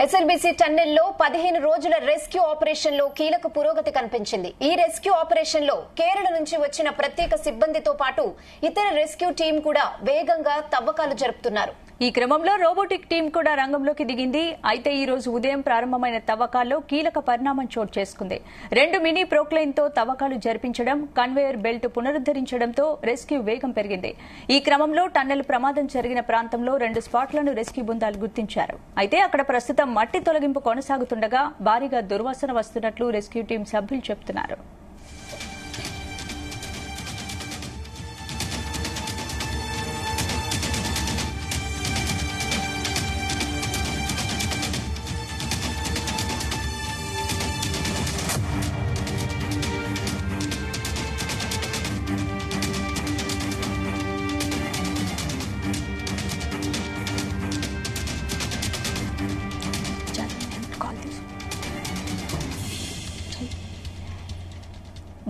SLBC టన్నెల్లో 15 రోజుల rescue operation లో కీలక పురోగతి కనిపించింది. ఈ రెస్క్యూ ఆపరేషన్ లో కేరళ నుంచి వచ్చిన ప్రత్యేక సిబ్బందితో పాటు ఇతర రెస్క్యూ టీం కూడా వేగంగా తవ్వకాలు జరుపుతున్నారు. ఈ క్రమంలో రోబోటిక్ టీం కూడా రంగంలోకి దిగింది. అయితే ఈ రోజు ఉదయం ప్రారంభమైన తవ్వకాల్లో కీలక పరిణామం చోటు చేసుకుంది. 2 మినీ ప్రోక్లైన్ తో తవ్వకాలు జరిపించడం, కన్వేయర్ బెల్ట్ పునరుద్దరించడంతో రెస్క్యూ వేగం పెరిగింది. ఈ క్రమంలో టన్నెల్ ప్రమాదం జరిగిన ప్రాంతంలో 2 స్పాట్లను రెస్క్యూ బృందాలు గుర్తించారు. అయితే అక్కడ ప్రస్తుతం మట్టి తొలగింపు కొనసాగుతుండగా భారీగా దుర్వాసన వస్తున్నట్లు రెస్క్యూ టీం సభ్యులు చెబుతున్నారు.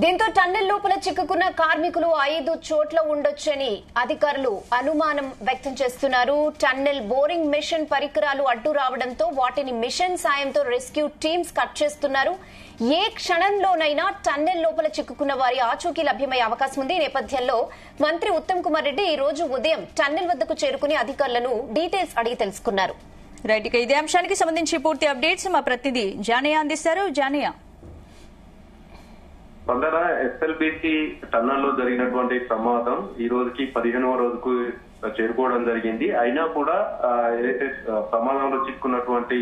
దీంతో టన్నెల్ లోపల చిక్కుకున్న కార్మికులు 5 చోట్ల ఉండొచ్చని అధికారులు అనుమానం వ్యక్తం చేస్తున్నారు. టన్నెల్ బోరింగ్ మిషన్ పరికరాలు అడ్డు రావడంతో వాటిని మిషన్ సాయంతో రెస్క్యూ టీమ్స్ కట్ చేస్తున్నారు. ఏ క్షణంలోనైనా టన్నెల్ లోపల చిక్కుకున్న వారి ఆచూకీ లభ్యమయ్యే అవకాశం ఉంది. ఈ నేపథ్యంలో మంత్రి ఉత్తమ్ కుమార్ రెడ్డి ఈ రోజు ఉదయం టన్నెల్ వద్దకు చేరుకుని అధికారులను డీటెయిల్స్ అడిగి తెలుసుకున్నారు. రైట్, ఇక ఇదే అంశానికి సంబంధించి పూర్తి అప్డేట్స్ మా ప్రతినిధి జానియా అందిస్తారు. జానియా, వందన ఎస్ఎల్బీసీ టన్నెల్లో జరిగినటువంటి ప్రమాదం ఈ రోజుకి 15వ రోజుకు చేరుకోవడం జరిగింది. అయినా కూడా ఏదైతే ప్రమాదంలో చిక్కున్నటువంటి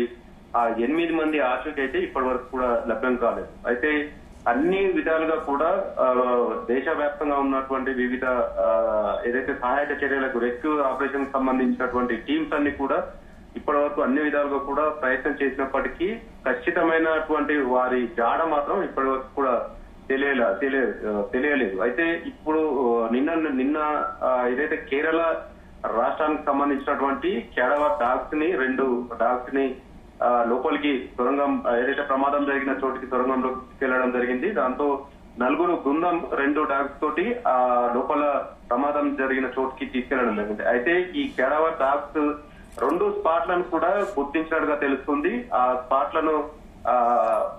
8 మంది ఆచూకీ అయితే ఇప్పటి వరకు కూడా లభ్యం కాలేదు. అయితే అన్ని విధాలుగా కూడా దేశవ్యాప్తంగా ఉన్నటువంటి వివిధ ఏదైతే సహాయక చర్యలకు రెస్క్యూ ఆపరేషన్ సంబంధించినటువంటి టీమ్స్ అన్ని కూడా ఇప్పటి వరకు అన్ని విధాలుగా కూడా ప్రయత్నం చేసినప్పటికీ ఖచ్చితమైనటువంటి వారి జాడ మాత్రం ఇప్పటి వరకు కూడా తెలియలేదు. అయితే ఇప్పుడు నిన్న ఏదైతే కేరళ రాష్ట్రానికి సంబంధించినటువంటి కేడవర్ డాగ్స్ ని 2 డాగ్స్ ని లోపలికి సొరంగం ఏదైతే ప్రమాదం జరిగిన చోటికి సొరంగంలోకి తీసుకెళ్లడం జరిగింది. దాంతో 4 బృందం 2 డాగ్స్ తోటి లోపల ప్రమాదం జరిగిన చోటికి తీసుకెళ్లడం జరిగింది. అయితే ఈ కేడవర్ డాగ్స్ 2 స్పాట్లను కూడా గుర్తించినట్టుగా తెలుస్తుంది. ఆ స్పాట్లను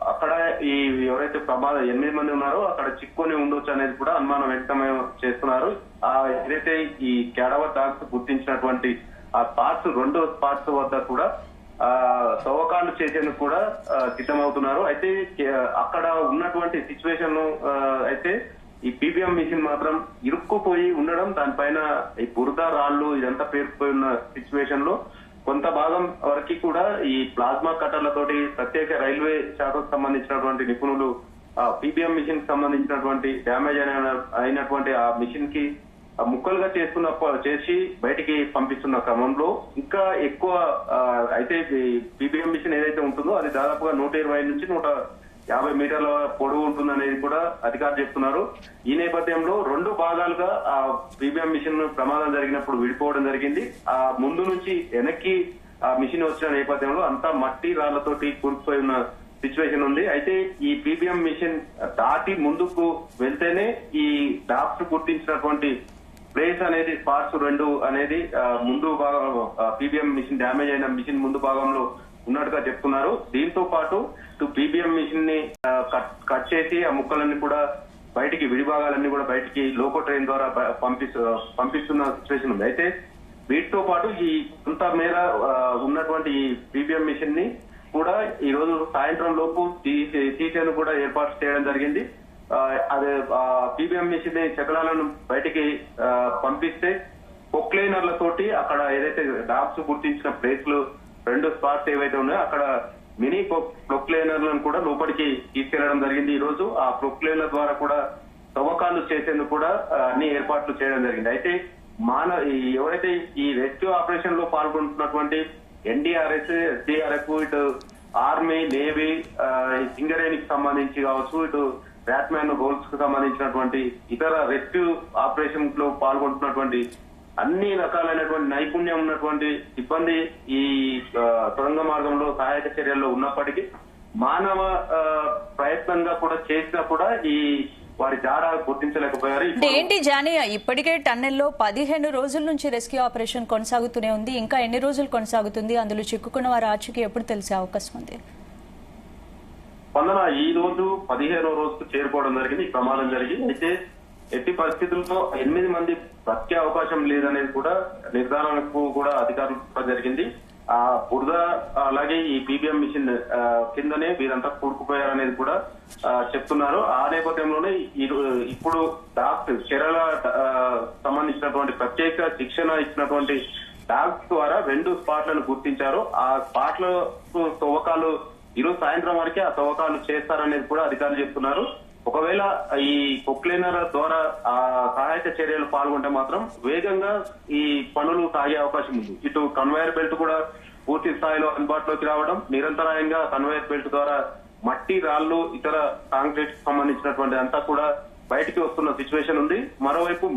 అక్కడ ఈ ఎవరైతే 8 మంది ఉన్నారో అక్కడ చిక్కుని ఉండొచ్చు అనేది కూడా అనుమానం వ్యక్తం చేస్తున్నారు. ఏదైతే ఈ కేడవర్ డాగ్స్ గుర్తించినటువంటి ఆ స్పాట్స్ 2 స్పాట్స్ వద్ద కూడా తవ్వకాలు చేసేందుకు కూడా సిద్ధమవుతున్నారు. అయితే అక్కడ ఉన్నటువంటి సిచ్యువేషన్ అయితే ఈ పీబీఎం మిషన్ మాత్రం ఇరుక్కుపోయి ఉండడం, దానిపైన ఈ బురద రాళ్లు ఇదంతా పేరుకుపోయి ఉన్న సిచ్యువేషన్ లో కొంత భాగం వరకు కూడా ఈ ప్లాస్మా కట్టర్లతోటి ప్రత్యేక రైల్వే శాఖకు సంబంధించినటువంటి నిపుణులు పీబీఎం మిషన్ కి సంబంధించినటువంటి డ్యామేజ్ అయినటువంటి ఆ మిషన్ కి ముక్కలుగా చేసి బయటికి పంపిస్తున్న క్రమంలో ఇంకా ఎక్కువ అయితే పీబీఎం మిషన్ ఏదైతే ఉంటుందో అది దాదాపుగా 120 నుంచి 150 మీటర్ల పొడవు ఉంటుందనేది కూడా అధికారులు చెప్తున్నారు. ఈ నేపథ్యంలో 2 భాగాలుగా ఆ పీబీఎం మిషన్ ప్రమాదం జరిగినప్పుడు విడిపోవడం జరిగింది. ఆ ముందు నుంచి వెనక్కి ఆ మిషన్ వచ్చిన నేపథ్యంలో అంతా మట్టి రాళ్లతోటి కూరుకుపోయి ఉన్న సిచ్యువేషన్ ఉంది. అయితే ఈ పీబీఎం మిషన్ దాటి ముందుకు వెళ్తేనే ఈ డాక్స్ గుర్తించినటువంటి ప్లేస్ అనేది స్పాట్స్ 2 అనేది ముందు భాగం పీబీఎం మిషన్ డ్యామేజ్ అయిన మిషన్ ముందు భాగంలో ఉన్నట్టుగా చెప్తున్నారు. దీంతో పాటు పీబీఎం మిషన్ ని కట్ చేసి ఆ ముక్కలన్నీ కూడా బయటికి విడిభాగాలన్నీ కూడా బయటికి లోకో ట్రైన్ ద్వారా పంపిస్తున్న సిచ్యువేషన్ ఉంది. అయితే వీటితో పాటు ఈ కొంత మేర ఉన్నటువంటి ఈ పీబీఎం మిషన్ ని కూడా ఈ రోజు సాయంత్రం లోపు తీసేందుకు కూడా ఏర్పాటు చేయడం జరిగింది. అదే పీబీఎం మిషన్ ని చక్రాలను బయటికి పంపిస్తే పొక్లైనర్లతోటి అక్కడ ఏదైతే డాగ్స్ గుర్తించిన ప్లేస్లు 2 స్పాట్స్ ఏవైతే ఉన్నాయో అక్కడ మినీ ప్రొక్లైనర్లను కూడా లోపలికి తీసుకెళ్లడం జరిగింది. ఈ రోజు ఆ ప్రొక్లైనర్ ద్వారా కూడా తవ్వకాలు చేసేందుకు కూడా అన్ని ఏర్పాట్లు చేయడం జరిగింది. అయితే ఎవరైతే ఈ రెస్క్యూ ఆపరేషన్ లో పాల్గొంటున్నటువంటి ఎన్డీఆర్ఎస్, ఎస్డీఆర్ఎఫ్, ఇటు ఆర్మీ, నేవీ, సింగరేణికి సంబంధించి కావచ్చు, ఇటు బ్యాట్మ్యాన్ రోల్స్ కు సంబంధించినటువంటి ఇతర రెస్క్యూ ఆపరేషన్ లో పాల్గొంటున్నటువంటి అన్ని రకాలైనటువంటి నైపుణ్యం ఉన్నటువంటి సిబ్బంది ఈ సొరంగ మార్గంలో సహాయక చర్యల్లో ఉన్నప్పటికీ మానవ ప్రయత్నంగా కూడా చేసినా కూడా ఈ వారి జాడ గుర్తించలేకపోయారు. అంటే ఏంటి జానియా, ఇప్పటికే టన్నెల్లో 15 రోజుల నుంచి రెస్క్యూ ఆపరేషన్ కొనసాగుతూనే ఉంది. ఇంకా ఎన్ని రోజులు కొనసాగుతుంది? అందులో చిక్కుకున్న వారి ఆచూకీ ఎప్పుడు తెలిసే అవకాశం ఉంది? స్పందన ఈ రోజు 15వ రోజుకు చేరుకోవడం జరిగింది. ఈ ప్రమాదం జరిగింది. అయితే ఎట్టి పరిస్థితుల్లో 8 మంది బ్రతికే అవకాశం లేదనేది కూడా నిర్ధారణకు కూడా అధికారులు జరిగింది. ఆ బురద అలాగే ఈ పీబీఎం మిషన్ కిందనే వీరంతా కూడుకుపోయారనేది కూడా చెప్తున్నారు. ఆ నేపథ్యంలోనే ఇప్పుడు డాక్టర్ కేరళ సంబంధించినటువంటి ప్రత్యేక శిక్షణ ఇచ్చినటువంటి డాక్టర్ ద్వారా 2 స్పాట్లను గుర్తించారు. ఆ స్పాట్ల తవ్వకాలు ఈరోజు సాయంత్రం వరకే ఆ తవ్వకాలు చేస్తారనేది కూడా అధికారులు చెప్తున్నారు. ఒకవేళ ఈ పొక్లైనర్ ద్వారా ఆ సహాయక చర్యలు పాల్గొంటే మాత్రం వేగంగా ఈ పనులు సాగే అవకాశం ఉంది. ఇటు కన్వేయర్ బెల్ట్ కూడా పూర్తి స్థాయిలో అందుబాటులోకి రావడం, నిరంతరాయంగా కన్వేయర్ బెల్ట్ ద్వారా మట్టి, రాళ్లు, ఇతర కాంక్రీట్ సంబంధించినటువంటి అంతా కూడా బయటికి వస్తున్న సిచ్యువేషన్ ఉంది. మరోవైపు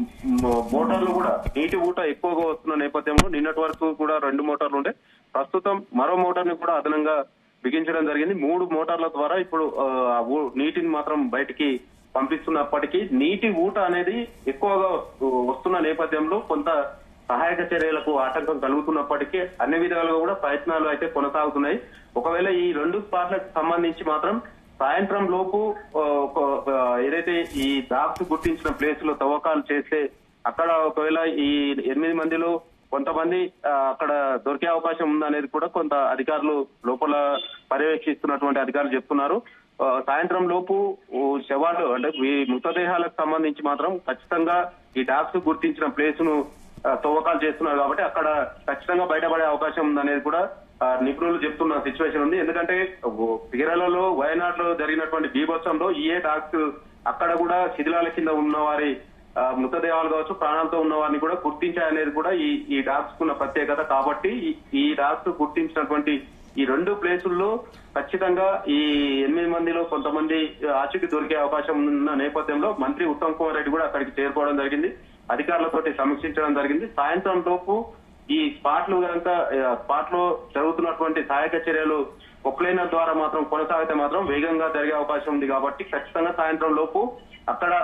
మోటార్లు కూడా నీటి ఊట ఎక్కువగా వస్తున్న నేపథ్యంలో నిన్నటి వరకు కూడా 2 మోటార్లు ఉండే, ప్రస్తుతం మరో మోటార్ ని కూడా అదనంగా బిగించడం జరిగింది. 3 మోటార్ల ద్వారా ఇప్పుడు నీటిని మాత్రం బయటికి పంపిస్తున్నప్పటికీ నీటి ఊట అనేది ఎక్కువగా వస్తున్న నేపథ్యంలో కొంత సహాయక చర్యలకు ఆటంకం కలుగుతున్నప్పటికీ అన్ని విధాలుగా కూడా ప్రయత్నాలు అయితే కొనసాగుతున్నాయి. ఒకవేళ ఈ 2 స్పాట్లకు సంబంధించి మాత్రం సాయంత్రం లోపు ఏదైతే ఈ డాగ్స్ గుర్తించిన ప్లేస్ లో తవ్వకాలు చేస్తే అక్కడ ఒకవేళ ఈ 8 మందిలో కొంతమంది అక్కడ దొరికే అవకాశం ఉందనేది కూడా కొంత అధికారులు లోపల పర్యవేక్షిస్తున్నటువంటి అధికారులు చెప్తున్నారు. సాయంత్రం లోపు శవాలు అంటే ఈ మృతదేహాలకు సంబంధించి మాత్రం ఖచ్చితంగా ఈ డాగ్స్ గుర్తించిన ప్లేస్ ను తవ్వకాలు చేస్తున్నారు కాబట్టి అక్కడ ఖచ్చితంగా బయటపడే అవకాశం ఉందనేది కూడా నిపుణులు చెప్తున్న సిచ్యువేషన్ ఉంది. ఎందుకంటే కేరళలో వయనాడ్ లో జరిగినటువంటి బీభత్సంలో డాగ్స్ అక్కడ కూడా శిథిలాల కింద ఉన్న వారి మృతదేహాలు కావచ్చు, ప్రాణాలతో ఉన్న వారిని కూడా గుర్తించాయనేది కూడా ఈ డాగ్స్ కున్న ప్రత్యేకత. కాబట్టి ఈ డాగ్స్ గుర్తించినటువంటి ఈ 2 ప్లేసుల్లో ఖచ్చితంగా ఈ 8 మందిలో కొంతమంది ఆచూకీ దొరికే అవకాశం ఉన్న నేపథ్యంలో మంత్రి ఉత్తమ్ కుమార్ రెడ్డి కూడా అక్కడికి చేరుకోవడం జరిగింది. అధికారులతోటి సమీక్షించడం జరిగింది. సాయంత్రం లోపు ఈ స్పాట్ లో జరుగుతున్నటువంటి సహాయక చర్యలు పొక్లైనర్ ద్వారా మాత్రం కొనసాగితే మాత్రం వేగంగా జరిగే అవకాశం ఉంది. కాబట్టి ఖచ్చితంగా సాయంత్రం లోపు అక్కడ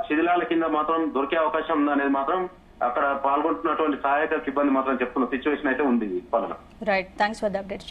శిథిలాల కింద మాత్రం దొరికే అవకాశం ఉందనేది మాత్రం అక్కడ పాల్గొంటున్నటువంటి సహాయక సిబ్బంది మాత్రం చెప్తున్న సిచ్యువేషన్ అయితే ఉంది. Right, thanks for the update.